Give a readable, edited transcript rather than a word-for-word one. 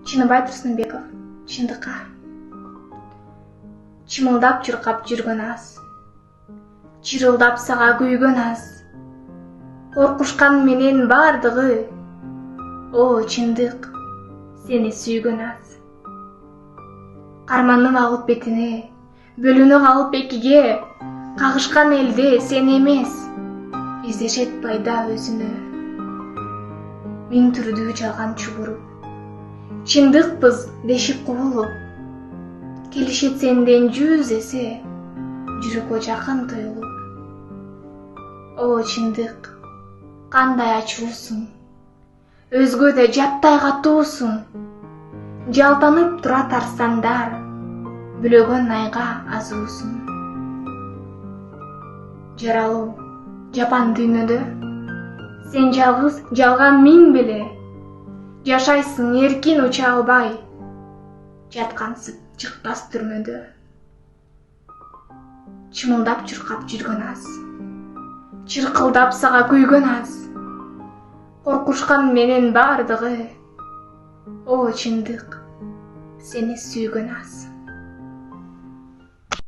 Чыныбай Турсунбеков. Чындыкка. Чымылдап чуркап жүргөн аз. Чырылдап сага күйгөн аз. Коркушкан менен бардыгы. О, чындык, сени сүйгөн аз. Карманып алып бетине, бөлүнүп алып экиге, кагышкан элде сен эмес, издешет пайда өзүнө. Миң түрдүү жалган чубуруп, чындыкпыз дешип кубулуп, келишет сенден 100 эсе, жүрөккө жакын туюлуп. О, чындык, кандай ачуусуң, өзгөдө жаптай катуусуң. Жалтанып турат арстандар, бүлөгөн айга азуусуң. Жаралуу, жапан дүйнөдө, сен жалгыз жалган миң беле. Жашайсың эркин уча албай, жаткансып чыкпас түрмөдө. Чымылдап чуркап жүргөн аз, чыркылдап сага күйгөн аз. Коркушкан менен бардыгы. О, чындык, сени сүйгөн аз.